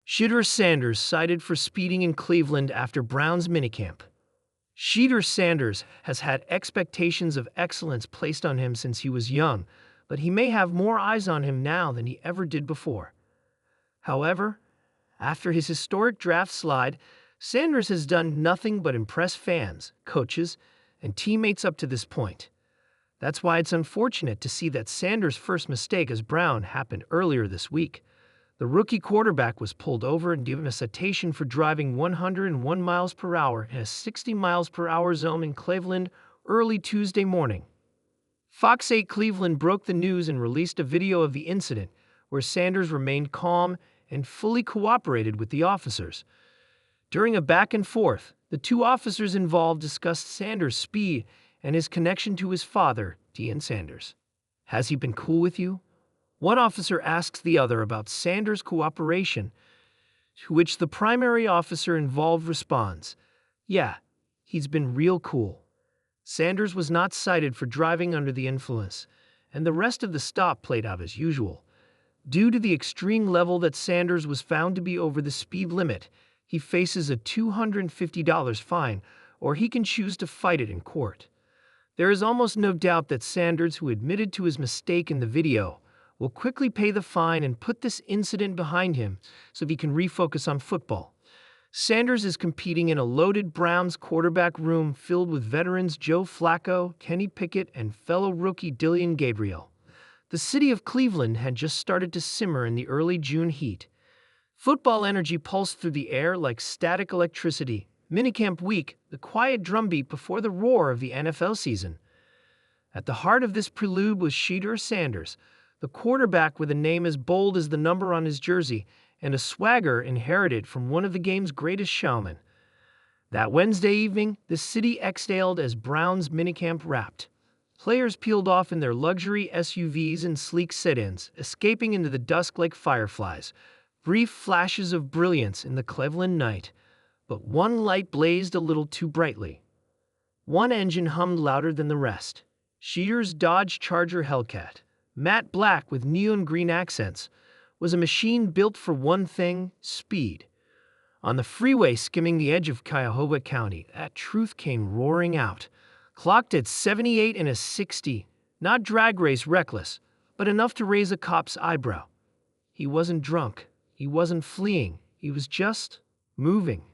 Shedeur Sanders cited for speeding in Cleveland after Brown's minicamp. Shedeur Sanders has had expectations of excellence placed on him since he was young, but he may have more eyes on him now than he ever did before. However, after his historic draft slide, Sanders has done nothing but impress fans, coaches, and teammates up to this point. That's why it's unfortunate to see that Sanders' first mistake as Brown happened earlier this week. The rookie quarterback was pulled over and given a citation for driving 101 miles per hour in a 60 miles per hour zone in Cleveland early Tuesday morning. Fox 8 Cleveland broke the news and released a video of the incident where Sanders remained calm and fully cooperated with the officers. During a back and forth, the two officers involved discussed Sanders' speed and his connection to his father, Deion Sanders. "Has he been cool with you?" One officer asks the other about Sanders' cooperation, to which the primary officer involved responds, "Yeah, he's been real cool." Sanders was not cited for driving under the influence, and the rest of the stop played out as usual. Due to the extreme level that Sanders was found to be over the speed limit, he faces a $250 fine, or he can choose to fight it in court. There is almost no doubt that Sanders, who admitted to his mistake in the video, will quickly pay the fine and put this incident behind him so he can refocus on football. Sanders is competing in a loaded Browns quarterback room filled with veterans Joe Flacco, Kenny Pickett, and fellow rookie Dillon Gabriel. The city of Cleveland had just started to simmer in the early June heat. Football energy pulsed through the air like static electricity. Minicamp week, the quiet drumbeat before the roar of the NFL season. At the heart of this prelude was Shedeur Sanders, the quarterback with a name as bold as the number on his jersey and a swagger inherited from one of the game's greatest showmen. That Wednesday evening, the city exhaled as Brown's minicamp wrapped. Players peeled off in their luxury SUVs and sleek sit-ins, escaping into the dusk like fireflies. Brief flashes of brilliance in the Cleveland night, but one light blazed a little too brightly. One engine hummed louder than the rest. Shedeur's Dodge Charger Hellcat, matte black with neon green accents, was a machine built for one thing: speed. On the freeway skimming the edge of Cuyahoga County, that truth came roaring out. Clocked at 78 in a 60, not drag race reckless, but enough to raise a cop's eyebrow. He wasn't drunk. He wasn't fleeing. He was just moving.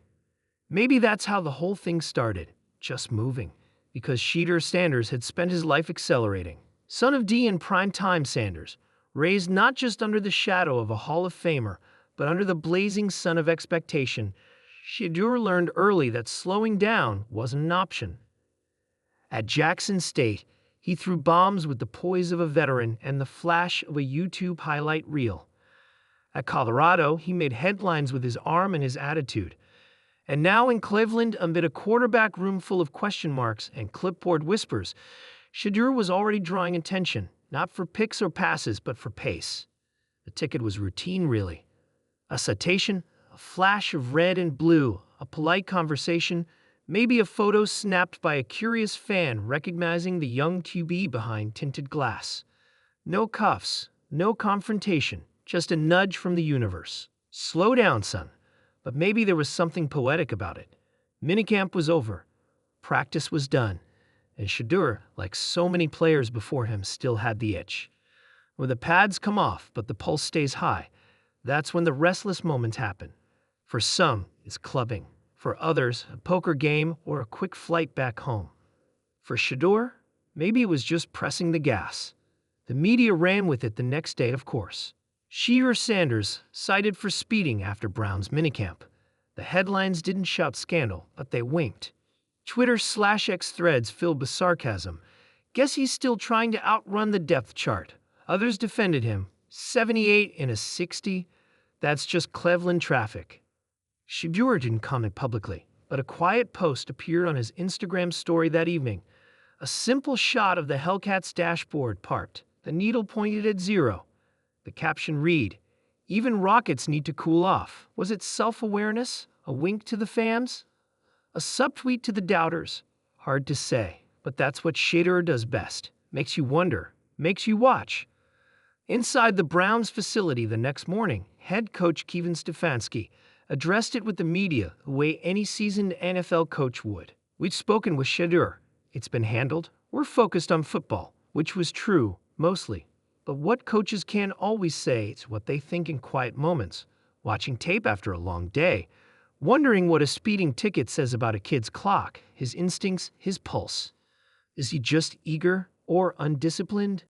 Maybe that's how the whole thing started, just moving, because Shedeur Sanders had spent his life accelerating. Son of D and prime-time Sanders, raised not just under the shadow of a Hall of Famer, but under the blazing sun of expectation, Shedeur learned early that slowing down wasn't an option. At Jackson State, he threw bombs with the poise of a veteran and the flash of a YouTube highlight reel. At Colorado, he made headlines with his arm and his attitude. And now in Cleveland, amid a quarterback room full of question marks and clipboard whispers, Shedeur was already drawing attention, not for picks or passes, but for pace. The ticket was routine, really. A citation, a flash of red and blue, a polite conversation, maybe a photo snapped by a curious fan recognizing the young QB behind tinted glass. No cuffs, no confrontation, just a nudge from the universe. Slow down, son. But maybe there was something poetic about it. Minicamp was over. Practice was done. And Shedeur, like so many players before him, still had the itch. When the pads come off, but the pulse stays high, that's when the restless moments happen. For some, it's clubbing. For others, a poker game or a quick flight back home. For Shedeur, maybe it was just pressing the gas. The media ran with it the next day, of course. Shedeur Sanders cited for speeding after Brown's minicamp. The headlines didn't shout scandal, but they winked. Twitter/X threads filled with sarcasm. Guess he's still trying to outrun the depth chart. Others defended him. 78 in a 60? That's just Cleveland traffic. Shedeur didn't comment publicly, but a quiet post appeared on his Instagram story that evening. A simple shot of the Hellcat's dashboard parked, the needle pointed at 0. The caption read, "Even rockets need to cool off." Was it self-awareness? A wink to the fans? A subtweet to the doubters? Hard to say, but that's what Shedeur does best. Makes you wonder, makes you watch. Inside the Browns facility the next morning, head coach Kevin Stefanski addressed it with the media the way any seasoned NFL coach would. "We've spoken with Shedeur. It's been handled. We're focused on football," which was true, mostly. But what coaches can't always say is what they think in quiet moments, watching tape after a long day, wondering what a speeding ticket says about a kid's clock, his instincts, his pulse. Is he just eager or undisciplined?